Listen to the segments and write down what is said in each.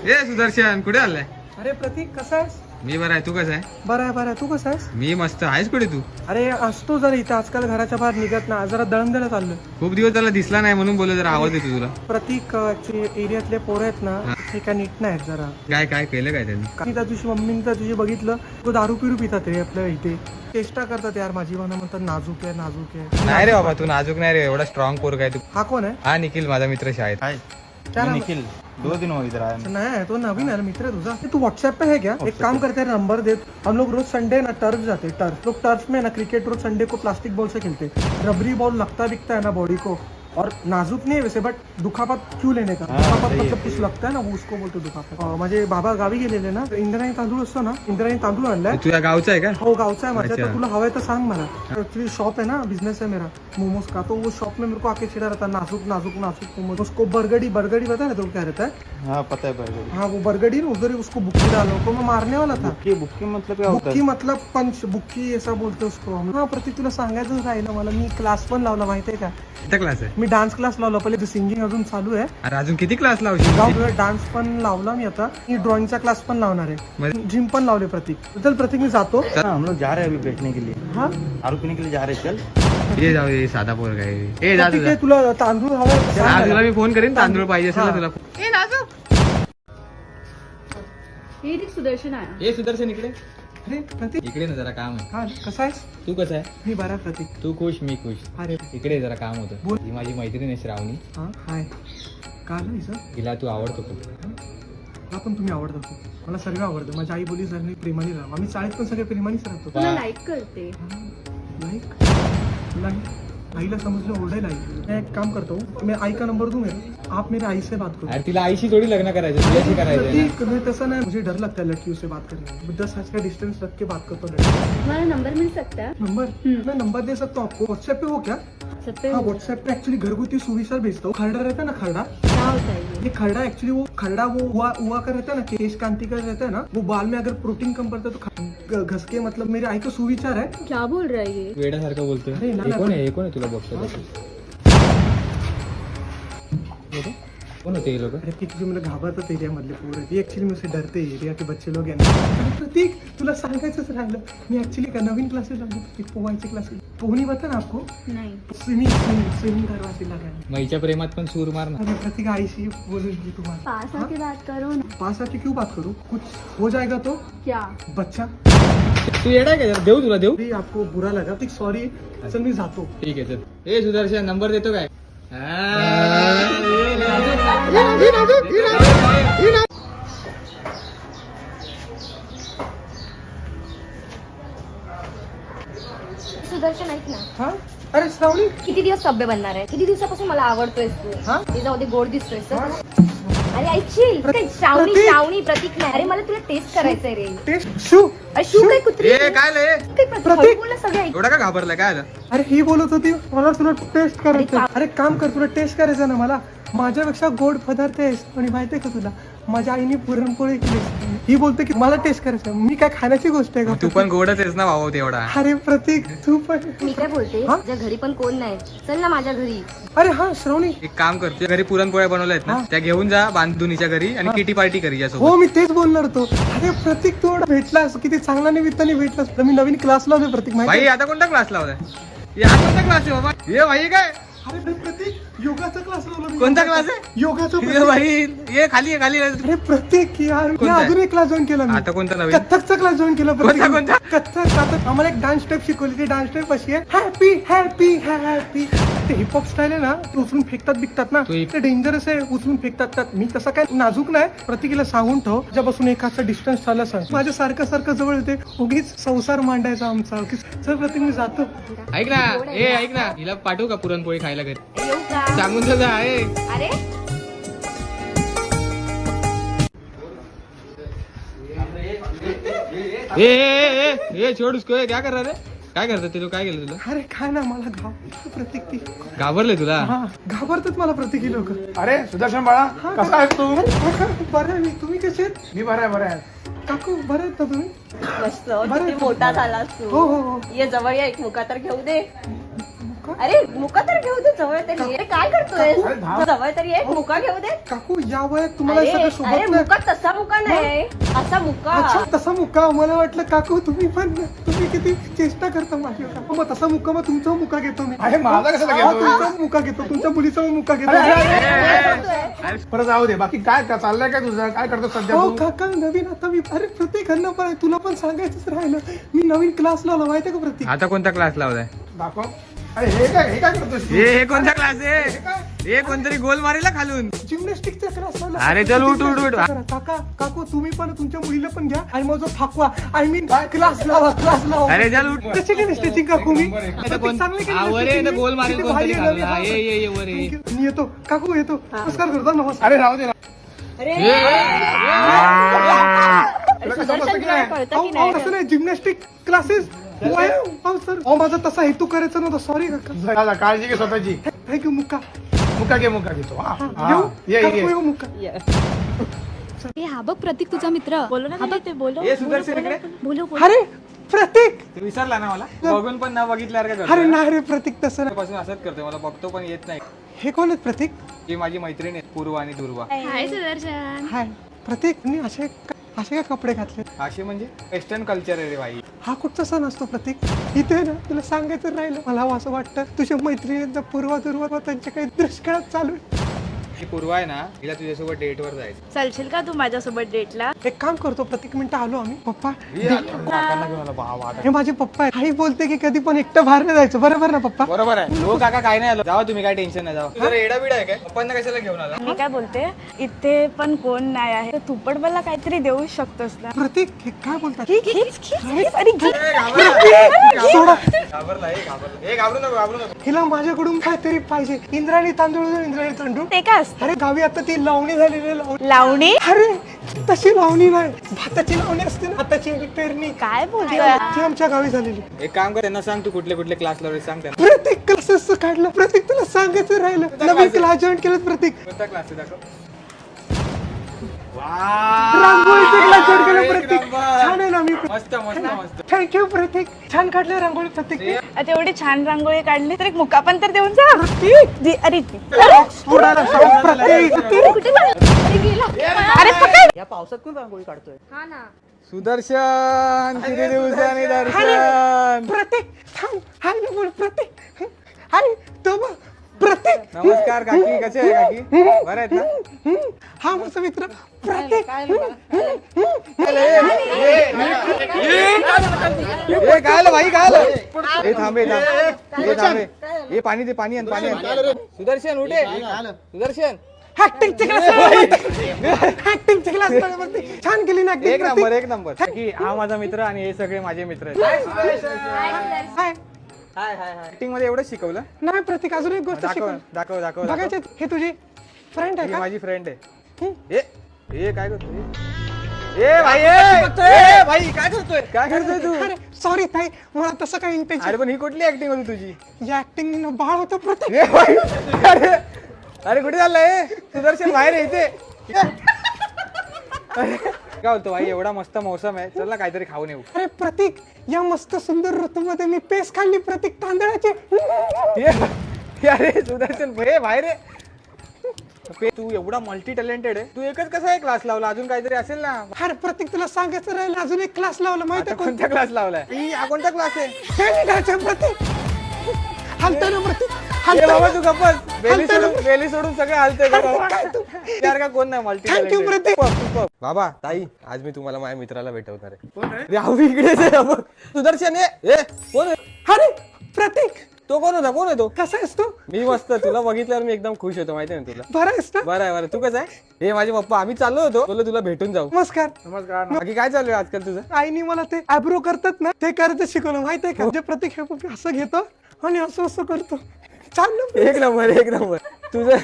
ए सुदर्शन कुठे आलाय? अरे प्रतीक कसा आहेस? मी बरा आहे, तू कसा आहे? बरं आहे तू कसा आहेस? मी मस्त आहेस. कुठे तू? अरे असतो जरा इथं, आजकाल घराच्या बाहेर निघत ना, जरा दळण चाललोय. खूप दिवस त्याला दिसला नाही म्हणून बोललो जरा आवाज येतो तुला. प्रतीक एरियातले पोरं आहेत ना, ते काय नीट नाहीत जरा. काय काय केलं काय त्यांनी? काही त्या दिवशी मम्मीने त्या दिवशी बघितलं, तो दारू पिरू पितात रे आपल्या इथे. चेष्टा करतात यार माझी, म्हणा म्हणतात नाजूक आहे नाजूक आहे. नाही रे बाबा, तू नाजूक नाही रे, एवढा स्ट्रॉंग पोर काय तू. हा कोण आहे? हा निखिल, माझा मित्र शाळेत. क्या नाम? निखिल 2 दिन हो इधर आया. नहीं तो नवीन है मित्र है तुझा. तू व्हाट्सएप पे है क्या? एक काम करते हैं, नंबर दे. हम लोग रोज संडे ना टर्फ जाते हैं. टर्फ लोग टर्फ में ना क्रिकेट रोज संडे को प्लास्टिक बॉल से खेलते हैं. रबरी बॉल लगता बिकता है ना बॉडी को, और नाजुक नहीं है वैसे, बट दुखापत क्यों लेने का? दुखापत मतलब कुछ लगता है ना, वो उसको बोलते दुखापत. माझे बाबा गावी गेलेले ना, इंद्रायणी तांदूळ असतो ना, इंद्रायणी तांदूळ आणलाय. तुझ्या गावचा आहे का? हो गावचा है माझ्या. अच्छा. तर तुला हवाय तर सांग मला. एक्चुअली शॉप है ना, बिजनेस है मेरा मोमोज का, तो वो शॉप में मेरे को आके चिढ़ा रहता है नाजुक नाजुक नाजुक मोमोज. उसको बरगड़ी बरगड़ी पता है तो क्या रहता है? हाँ पता है बर्गर. हाँ वो बरगड़ी ना, उधर ही उसको बुक्की डालो तो मैं मारने वाला था. बुक्की मतलब क्या होता बुक्की है? मतलब पंच, बुक्की ऐसा बोलते उसको. हाँ प्रतीक तुला सांगायचं राहिलं मला, मी क्लास पण लावला माहितीये का? किती क्लास आहे? मी डान्स क्लास लावला पहिले, सिंगिंग अजून चालू आहे. अरे अजून किती क्लास लावशील? गाव डान्स पण लावला मी आता. मी ड्रॉइंगचा क्लास पण लावणार आहे. जिम पण लावले प्रतीक. चल प्रतीक मी जातो. हाँ, हम लोग जा रहे हैं अभी बेचने के लिए. हाँ दारू पीने के लिए जा रहे हैं. चल ये जाऊ ये साधा पोर काय. ए जा ठीक आहे, तुला तांदूळ हवा तुला मी फोन करेन, तांदूळ पाहिजे असेल ना तुला. ए नाजू, हे देख सुदर्शन आया. ए सुदर्शन इकडे अरे प्रतीक, इकडे ना, जरा काम आहे. हा कसा आहेस? तू कसा आहे? मी बरा प्रतीक. तू खुश, मी खुश. अरे इकडे जरा काम होतं. बोल. ही माझी मैत्रीण आहे श्रावणी. हा हाय. का आलं हिचं? तिला तू आवडतो खूप. मला पण तुम्ही आवडता खूप. मला सर्व आवडतं. माझी आई बोली सगळी प्रेमाने राहा. आम्ही शाळेत पण सगळे प्रेमानेच राहतो. तुला लाईक करते. लाइक लाइक आईला समझ ओल्ड आई. मैं एक काम करता हूँ, मैं आई का नंबर दूँ मेरा, आप मेरे आई से बात करो. अरे तिला आईशी थोडी लग्न करायचं, तुझ्याशी करायचं आहे ना. प्रतीक मैं तैसा नहीं, मुझे डर लगता है लड़कियों से बात करने में. 10 हाथ का डिस्टेंस रख के बात करता हूँ लड़की. तुम्हाला नंबर मिल सकता है? नंबर मैं नंबर दे सकता हूँ आपको. व्हाट्सएप पे हो क्या? सब पे हाँ व्हाट्सएप पे एक्चुअली घरगुती सुविचार भेजता हूँ. खरड़ा रहता है ना, खरड़ा. क्या होता है ये? ये खरड़ा एक्चुअली वो खरड़ा वो हुआ का रहता है ना, केश कांति का रहता है ना, वो बाल में अगर प्रोटीन कम पड़ता है तो घस के, मतलब मेरे आई का सुविचार है. क्या बोल रहा है ये? वेड्यासारखं बोलतोय. अरे ना, हे कोण आहे? हे कोण आहे तुला बघतो? कौन होते ये लोग? अरे प्रतीक जो मला घाबरतात एरिया मधले पोरं, ती ऍक्च्युली मुझसे डरते एरिया के बच्चे लोग हैं ना. अरे प्रतीक तुला सांगायचंच राहिलं, मी ऍक्च्युली का नवीन क्लासेस लावले, पोहायचे क्लासेस. पोहणी बता ना आपको, नहीं. स्विमिंग करवायची लागायला. मैच्या प्रेमात पण सूर मार ना. अरे प्रतीक आईशी बोलूंगी तुम्हाला. पास आके बात करो ना. पास आके क्यों बात करूँ? कुछ हो जाएगा तो क्या? बच्चा. तू येडा का? देऊ तुला देऊ. अरे आपको बुरा लगा ठीक, सॉरी. चल मी जातो. ठीक आहे चल. ए सुदर्शन नंबर देतो काय? सुदर्शन ऐक ना, हा अरे श्रावणी. किती दिवस सभ्य बनणार आहे? किती दिवसापासून मला आवडतोय तू. हा? ते जाऊ दे, गोड दिसतोय सर. हा? अरे ऐकशील काय? श्रावणी प्रतीक. श्रावणी प्रतीक नाही. अरे मला तुला टेस्ट करायचंय रे. Test shoe. अरे शू काय कुत्री? ए काय लय? काय प्रतीक? प्रतीक. हळू बोल ना, सगळे ऐक. एवढा का घाबरलाय? काय झालं? अरे ही बोलत होती मला तुला टेस्ट करायचं. अरे अरे काम कर, तुला टेस्ट करायचं ना मला. माझ्यापेक्षा गोड पदार्थ आहेस आणि माहितीये का तुला, माझ्या आईने पुरणपोळी केली. ही बोलते की मला टेस्ट करायचं. मी काय खाण्याची गोष्ट आहे का? तू पण गोडच आहेस ना भाऊ तेवढा. अरे प्रतीक तू पण. मी काय बोलते, हा? तुझ्या घरी पण कोण नाही, चल ना माझ्या घरी. अरे हा श्रावणी. एक काम कर, तुझ्या घरी पुरणपोळ्या बनवल्या आहेत ना, हा. त्या घेऊन जा बांधुनीच्या घरी आणि किटी पार्टी करी हो यासोबत. मी तेच बोलणार तो. अरे प्रतीक तू एवढा भेटलास, किती चांगला निमित्ताने भेटलास. तर मी नवीन क्लास लावले प्रतीक भाई माहिती. आता कोणता क्लास लावलाय? या कोणता क्लास आहे बाबा? ये भाई काय अरे भाई प्रतीक योगाचा क्लास लावला मी. कोणता क्लास आहे? योगाचा. ये भाई ये खाली आहे, खाली आहे. अरे प्रत्येक यार मी कोणता आहे? अजून एक क्लास जॉईन केला मी. आता कोणता नवीन? कथ्थकचा क्लास जॉईन केला प्रतीक. कोणता? कथ्थक. आता आम्हाला एक डान्स स्टेप शिकवली. ती डान्स स्टेप अशी आहे, हॅपी हॅपी हॅपी. ते हिपहॉप स्टाईल आहे ना, ते उचलून फेकतात बिकतात ना, तो ते डेंजरस आहे. उचलून फेकतात. मी तसं काय नाजूक नाही. प्रत्येकीला सांगून ठेव, त्याच्यापासून एकाचा डिस्टन्स चालला सांग. माझ्या सारखं सारखं जवळ येते, उगीच संसार मांडायचा आमचा. चल प्रतीक मी जातो. ऐक ना, ए ऐक ना, हिला पाठवू का पुरणपोळी खायला घरी? येऊ का? सांगून तर जा. ए अरे ए ए ए ए छोड़ उसको. क्या कर रहा रे? काय करतात ते लोक? काय केलं तुला? अरे काय ना, मला प्रतीक ती घाबरले तुला? हा घाबरतात मला प्रत्येकी लोक. अरे सुदर्शन बाळा, कसा आहेस तू? बरं आहे मी. तुम्ही कसे आहेत? मी बरा आहे, बरा आहे. काकू बरं आहेत ना तुम्ही? मस्त. बरं. किती मोठा झालास हो तू. हो हो. ये जवळ या, एक मुका तर घेऊ दे. अरे मुका तर घेऊ दे जवळ तरी. अरे काय करतोय अरे धाव. जवळ तरी एक मुका घेऊ दे. काकू या वयात तुम्हाला हे अरे सगळं अरे शोभत नाही. मुका तसा मुका नाही असा मुका. अच्छा तसा मुका. मला वाटलं काकू तुम्ही किती चेष्टा करता माझी. काकू मग तसा मुका, मग तुमचा मुका घेतो मी. अरे माझा कशाला हा, घेतो? तुमचा मुका घेतो, तुमच्या मुलीचा मुका घेतो. परत जाऊ दे. बाकी काय चाललंय काय तुझं? काय करतो सध्या हो तू? काका नवीन आता मी अरे प्रत्येकांना पण तुला पण सांगायचंच राहिलं. मी नवीन क्लास लावला माहितीये का प्रत्येक. आता कोणता क्लास लावलाय? दाखव. अरे हे काय करतोस तू? हे कोणता क्लास आहे? हे कोणतरी गोल मारेला खालून. जिम्नॅस्टिकचा क्लास लावला. अरे चल उठ उठ उठ. काका काकू तुम्ही पण तुमच्या मुलीला पण घ्या आणि मग थाकवा. आय मीन क्लास लावा अरे चल उठ. कशी केली स्टेचिंग काकू मी? वर ये, इथं गोल मारेल किती कोणतरी भारी आहे, खालून. नवीन. हा, ये वर ये. Thank you. मी येतो काकू येतो. नमस्कार करतो. नमस्कार. अरे राहू दे ना. अरे सुदर्शन तुला कळतं की अहो, असं नाही? नाही जिम्नॅस्टिक क्लासेस सर. अहो माझा तसा हेतू करायचा नव्हता. सॉरी काका. दादा काळजी घे स्वतःची. थँक्यू मुक्का. मुका घेतो. हा, हा. येऊ ये काकू, ये. येऊ मुक्का. हे हा बघ प्रतीक तुझा मित्र. बोलो ना ते बोलो. ये सुदर्शन इकडे. बोलो अरे प्रतीक. तू विसरला ना मला? बघून पण ना बघितल्यावर काय अरे करतो? नाही रे प्रतीक तसं नाही. पासून असंच करतोय. मला बघतो पण येत नाही. हे कोण आहेत प्रतीक? ही माझी मैत्रीण आहे पूर्वा आणि दुर्वा. हाय सुदर्शन. हाय प्रतीक. मी असे काय कपडे घातले? अशी म्हणजे वेस्टर्न कल्चर आहे रे भाई. हा कुठचा सण असतो प्रतीक? इथे ना तुला सांगायचं राहिलं. मला असं वाटतं तुझ्या मैत्रिणींचा पूर्वा त्यांच्या काही दुष्काळात चालू आहे. ही पूर्वा आहे ना, हिला तुझ्यासोबत डेटवर जायचं. चालशील का तू माझ्यासोबत डेटला? एक काम करतो प्रतीक मिनिटं आलो आम्ही. पप्पा काकांना घेऊन आला भाव आता. हे माझे पप्पा आहे. आई बोलते की कधी पण एकटं बाहेर नाही जायचं. बरोबर ना पप्पा? बरोबर आहे. हो काका काय नाही आलो. जावा तुम्ही, काय टेन्शन नाही. जावा. जरा एडा बिडा आहे काय? पप्पांना कशाला घेऊन आला? मी काय बोलते इथे पण कोण नाही आहे तर तू पण मला काहीतरी देऊ शकतोस ना. प्रतीक हे काय बोलतात? घाबरला सोडा. हे घाबरू नको. हिला माझ्याकडून काहीतरी पाहिजे. इंद्रायणी तांदूळ दे, इंद्रायणी तांदूळ. ते काय असतं? अरे गावी आता ती लावणी झालेली आहे, लावणी. लावणी? अरे तशी लावणी नाही, भाताची लावणी असते ना, भाताची पेरणी. काय बोलतोय? ती आमच्या गावी झालेली. एक काम कर, त्यांना सांग तू कुठले कुठले क्लास लावले सांग त्यांना. प्रत्येक क्लासेस काढलं. प्रत्येक तुला सांगायचं राहिलं. नवीन क्लास जॉईन केलं प्रत्येक. कोणता क्लास आहे दाखव. रांगोळीचं क्लास जॉईन केलं प्रत्येक. छान आहे ना मी. मस्त मस्त मस्त. थँक्यू प्रत्येक. छान काढलं रांगोळी प्रत्येक. आता एवढी छान रांगोळी काढली तर एक मुका पण तर देऊन जा. अरे सोडायला सांग प्रत्येक. अरे पकड. या पावसात कोण रांगोळी काढतोय? हा ना. सुदर्शन किती दिवसांनी दर्शन. प्रत्येक थांब. हाय ना बोल प्रत्येक. हाय तो बघ प्रत्येक. नमस्कार काकी, कसे आहे काकी? बरं आहेत ना? हा माझा मित्र प्रत्येक. ए काय आलं भाई, काय आलं? ए थांबे थांबे. ए पाणी दे, पाणी आण, पाणी आण. सुदर्शन उठे. सुदर्शन ऍक्टिंगचे क्लास. ऍक्टिंगचे क्लास छान केली ना एक ऍक्टिंग. नंबर एक नंबर. की हा माझा मित्र आणि हे सगळे माझे मित्र आहेत. हाय. ऍक्टिंग मध्ये एवढंच शिकवलं? नाही प्रत्येक अजून एक गोष्ट दाखव शिकव. दाखव दाखव. बघायचे हे तुझी फ्रेंड आहे ही का? माझी फ्रेंड आहे. ए काय करतोय? ए भाई ए भाई काय करतोय? काय करतोय तू? अरे सॉरी ताई, मला तसं काही इंटेन्शन. अरे पण ही कुठली ऍक्टिंग होती तुझी? या ऍक्टिंग बाळ होतं प्रत्येक. ए भाई अरे अरे कुठे चाललाय? सुदर्शन बाहेर आहे इथे. अरे, काय बोलतो भाई, एवढा मस्त मौसम आहे, चल ना काहीतरी खाऊन येऊ. अरे प्रतीक, या मस्त सुंदर ऋतूमध्ये मी पेस्ट खाल्ली प्रतीक तांदळाची. अरे सुदर्शन बाहेर आहे. तू एवढा मल्टी टॅलेंटेड आहे, तू एकच कसा आहे क्लास लावला? अजून काहीतरी असेल ना? अरे प्रतीक तुला सांगायचं राहिलं, अजून एक क्लास लावला माहिती आता आहे कोणता क्लास लावलाय? हा कोणता क्लास आहे? प्रतीक हलतोय ना प्रतीक. अरे बाबा तू गप्पस. बेली सोडून सगळं हलतंय यार. का कोण नाही मल्टी Thank you, प्रतीक. बाबा ताई, आज मी तुम्हाला माझ्या मित्राला भेटवणार आहे. राहू इकडेच आहे बाबा. सुदर्शन ए कोण आहे? अरे प्रतीक तो कोण होता? कोण आहे तो? कसा आहेस तू? मी मस्त. तुला बघितल्यावर मी एकदम खुश होतो, माहिती आहे ना तुला. बरं आहेस ना? बरं आहे. तू कसं आहे? हे माझे पप्पा, आम्ही चाललो होतो, बोललो तुला भेटून जाऊ. नमस्कार. नमस्कार. बाकी काय चालू आहे आजकाल तुझं? आईने मला ते आयब्रो करतात ना, ते करायचं शिकवलं माहिती आहे का? जे प्रतीक हे खूप असं घेतो आणि असं करतो. छान ना? एक नंबर. तुझं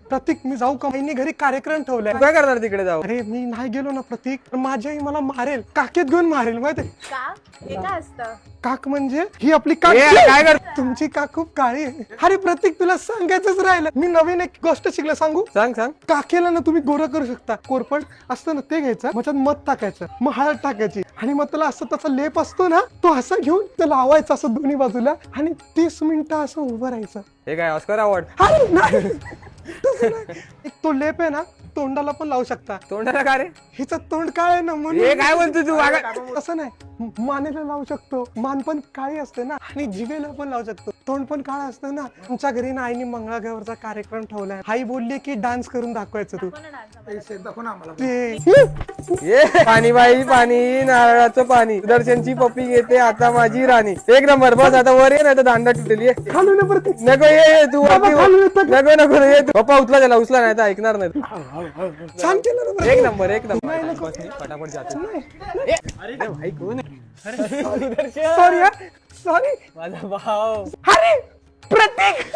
प्रतीक मी जाऊ का? आईने घरी कार्यक्रम ठेवलाय. तू काय करणार तिकडे जाऊ? अरे मी नाही गेलो ना प्रतीक, तर माझी आई मला मारेल, काकेत घेऊन मारेल माहिती आहे? का? हे काय असतं? काक म्हणजे ही आपली काक. काय कर? तुमची काक खूप काळी आहे. अरे प्रतीक तुला सांगायचंच राहिलं, मी नवीन एक गोष्ट शिकलं, सांगू? सांग. काकेला ना तुम्ही गोरा करू शकता. कोरपड असतं ना ते घ्यायचं, त्याच्यात मध टाकायचं, मग हळद टाकायची, आणि मग त्याला असं त्याचा लेप असतो ना, तो असं घेऊन ते लावायचं असं दोन्ही बाजूला आणि 30 मिनिटं असं उभं राहायचं. हे काय ऑस्कर अवॉर्ड? अरे नाही, तसं नाही. एक तो लेप आहे ना, तोंडाला पण लावू शकता. तोंडाला का रे? हिचं तोंड काळ आहे ना म्हणून. हे काय बोलतो तू? तसं नाही, मानेला लावू शकतो, मान पण काळी असते ना, आणि जिभेला पण लावू शकतो, तोंड पण काळं असतं ना. आमच्या घरी ना आईने मंगळागौरचा कार्यक्रम ठेवलाय. आई बोलली की डान्स करून दाखवायचं तू. दाखव ना आम्हाला. ते ये पाणी बाई पाणी, नारळाचं पाणी. सुदर्शनची पप्पी घेते आता माझी राणी. एक नंबर. बस आता वर ये, नाही तर दांडा तुटेल. ये खालून ये परत. नको, ये तू बाबा, वरती खालून येतं. नको नको ये तू. पप्पा उचला त्याला, उचला नाही तर ऐकणार नाही. छान केलं ना बरं. एक नंबर एक नंबर. बस नी, फटाफट जातो. अरे भाई कोण आहे? Sudarshan, sorry sorry. माझा भाव. अरे प्रतीक,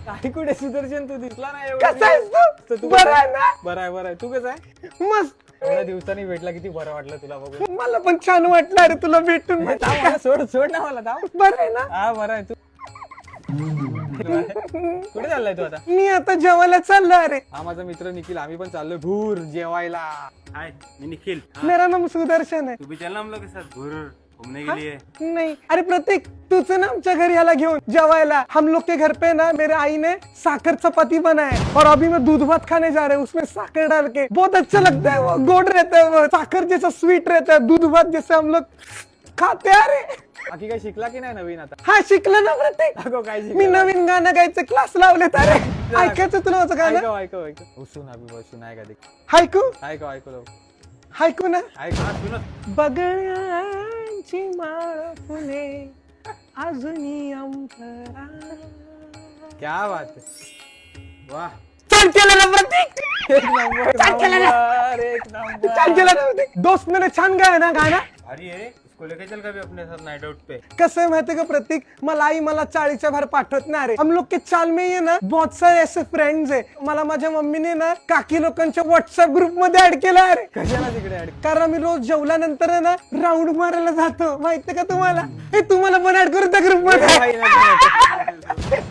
काय कुठे सुदर्शन? तू दिसला नाही एवढा कसा आहेस तर तू? तू बरं आहे ना? बरं आहे बरं आहे. तू कसं आहे? मस्त. एवढ्या दिवसांनी भेटला, किती बरं वाटलं तुला बघून. मला पण छान वाटलं अरे तुला भेटून. धाव मला, सोड सोड ना मला, धाव. बरं आहे ना? हा बरं आहे. तू कुठे चाललाय तू आता? मी आता जेवायला चाललो. अरे हा माझा मित्र निखिल, आम्ही पण चाललोय भूर जेवायला. हाय मैं निखिल। मेरा नाम सुदर्शन है. तू भी चलना हम लोग के साथ घूर घूमने के लिए। नहीं अरे प्रतीक, तुझे ना आमच्या घरी याला घेऊन जेवायला. हम लोग के घर पे ना मेरे आई ने साकर चपाती बनाया है और अभी मैं दूध भात खाने जा रहे हैं, उसमें साकर डाल के. बहुत अच्छा लगता है, वो गोड रहता है, वो साकर जैसा स्वीट रहता है, दूध भात जैसे हम लोग खाते. अरे बाकी काय शिकला की नाही नवीन आता? हा शिकलं ना प्रतीक. अगो काय मी शिकला? नवीन गाणं गायचं क्लास लावलेत. अरे ऐकायचं तुला माझं गाणं? ऐकव ऐकव ऐकव. सुन अभी बस, सुन ऐका देख. हायकू ऐकव ऐकव लव. हायकू ना. ऐकव. बगळ्यांची माळ फुले अजूनही अंतरा. क्या बात है. वाह, छान केलं ना प्रतीक. एक नंबर छान केलं ना. नंबर, एक नंबर. छान केलं ना प्रतीक. दोस्त मेरे छान गाय ना गाणं. अरे इसको लेके चल कभी अपने साथ नाइट आउट पे। कसं आहे माहितीये का प्रतीक, मला आई मला चाळीच्या बाहेर पाठवत नाही. अरे हम लोग के चाल में ये ना बहुत सारे ऐसे फ्रेंड्स है. मला माझ्या मम्मीने ना काकी लोकांच्या व्हॉट्सअप ग्रुप मध्ये ऍड केलं. अरे कशाला तिकडे ऍड? कारण आम्ही रोज जेवल्यानंतर आहे ना राऊंड मारायला जातो. माहितीये का तुम्हाला? हे तुम्हाला पण ऍड करू त्या ग्रुप मध्ये.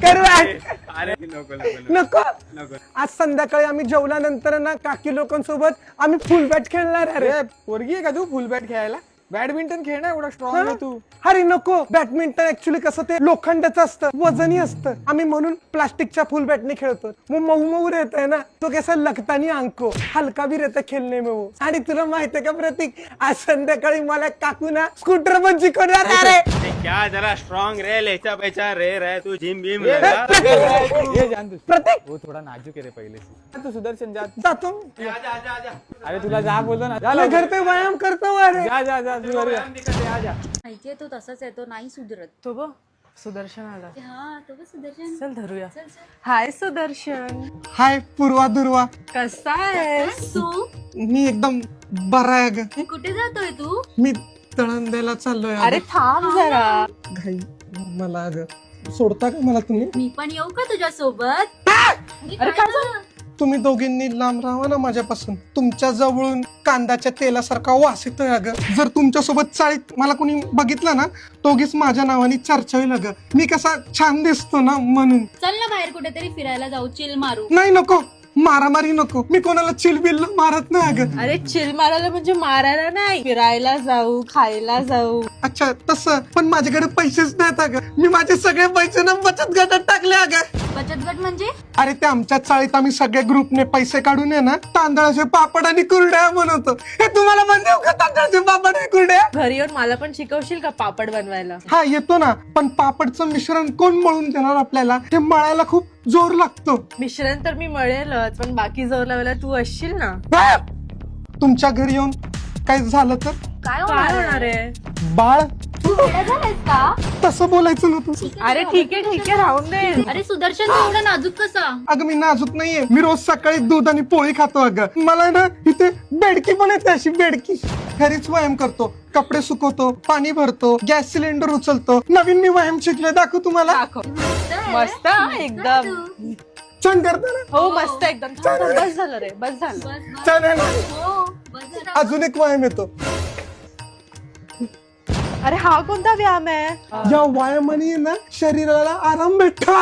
करू ऍड. अरे नको नको नको. नको। आज संध्याकाळी आम्ही जेवल्यानंतर ना काकी लोकांसोबत आम्ही फुल बॅट खेळणार. अरे अरे पोरगी आहे का तू फुल बॅट खेळायला? बॅडमिंटन खेळ ना, एवढा स्ट्रॉंग आहे तू. अरे नको, बॅडमिंटन ऍक्च्युली कसं ते लोखंडाचं असतं, वजनी असतं. आम्ही म्हणून प्लास्टिकच्या फुल बॅटने खेळतो. वो मऊ मऊ रहता है ना, तो कैसा लगता नहीं आंखो, हलका भी रहता खेलने में वो. आणि तुला माहितीये का प्रतीक, आज संध्याकाळी मला काकू ना स्कूटर पण शिकवणार. अरे अरे क्या जरा स्ट्रांग रहे, लेचा पेचा रहे तू जिम बीम ये लगा। ये जान तू. प्रतीक वो थोडा नाजूक आहे रे पहिले से. तू सुदर्शन जा. जातो. आजा आजा आजा। अरे तुला जा बोललो ना. जा मैं लवकर. घर पे व्यायाम करता हूँ. अरे जा जा जा तू घरी जा. माहितीये तो तसाच आहे, तो नाही सुधरत. तो बघ सुदर्शन आला. हा तो बघ सुदर्शन. चल धरूया. चल चल. हाय सुदर्शन, हाय पूर्वा दुर्वा. कसा आहेस? तू मी एकदम बरा आहे ग. कुठे जातोय तू? मी तळंद्याला चाललोय. अरे थांब जरा. घाई मला ग. सोडता का मला तुम्ही? मी पण येऊ का तुझ्या सोबत? अरे काय झालं? तुम्ही दोघींनी लांब राहा ना माझ्यापासून. तुमच्या जवळून कांद्याच्या तेलासारखा वास येतोय अगं. जर तुमच्या सोबत चाळीत मला कोणी बघितलं ना, दोघीच माझ्या नावाने चर्चा होईल अगं. मी कसा छान दिसतो ना म्हणून. चल ना बाहेर कुठेतरी फिरायला जाऊ, चिल मारू. नाही नको, मारामारी नको. मी कोणाला चिलबिल मारत नाही अगं. अरे चिल मारायला म्हणजे मारायला नाही, फिरायला जाऊ, खायला जाऊ. अच्छा तसं, पण माझ्याकडे पैसेच नाहीत अगं. मी माझे सगळे पैसे ना बचत गटात टाकले अगं. बचत गट म्हणजे? अरे ते आमच्या चाळीत आम्ही सगळे ग्रुपने पैसे काढून आहे ना तांदळाचे पापड आणि कुरड्या बनवतो. हे तुम्हाला पण देऊ का तांदळाचे पापड आणि कुरड्या? घरी येऊन मला पण शिकवशील का पापड बनवायला? हा येतो ना, पण पापडचं मिश्रण कोण मळून देणार आपल्याला? ते मळायला खूप जोर लागतो. मिश्रण तर मी मळेलच, पण बाकी जोर लावायला तू असशील ना. तुमच्या घरी येऊन काही झालं तर काय काय होणार होणार आहे? बाळ तू वेडा झालायस का? तसं बोलायचं नव्हतं. अरे ठीक आहे राहून दे. अरे सुदर्शन तू एवढा नाजूक कसा? अगं मी नाजूक नाहीये. मी रोज सकाळी दूध आणि पोळी खातो अगं. मला ना इथे बेडकी पण येते, अशी बेडकी. घरीच व्यायाम करतो, कपडे सुकवतो, पाणी भरतो, गॅस सिलेंडर उचलतो. नवीन मी व्यायाम शिकले, दाखव तुम्हाला. दाखव. मस्त हा, एकदम छान करतो ना. हो मस्त एकदम. थांब, थांब, बस झालं रे, बस झालं. बस छान आहे ना? हो बस जरा. अजून एक व्यायाम येतो. अरे हा कोणता व्यायाम आहे? या व्यायामाने ना शरीराला आराम भेटतो.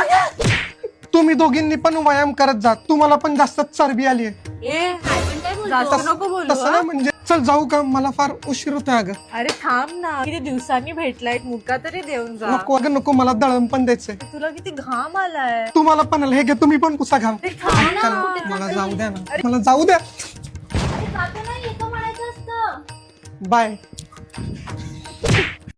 तुम्ही दोघींनी पण व्यायाम करत जा, तुम्हाला पण जास्त चरबी आली आहे. ए काय पण काय बोलतो नको बोलू तसं ना म्हणजे चल जाऊ का, मला फार उशीर होतोय अगं. अरे थांब ना, किती दिवसांनी भेटलाय, मुका तरी देऊन जा. नको अगं नको, मला दळण पण द्यायचंय. तुला किती घाम आलाय. तुम्हाला पण आलं, हे घे तुम्ही पण पुसा घाम. थांब ना. चला, मला जाऊ द्या ना, मला जाऊ द्या. अरे जातो नाही येतो म्हणायचं असतं. बाय.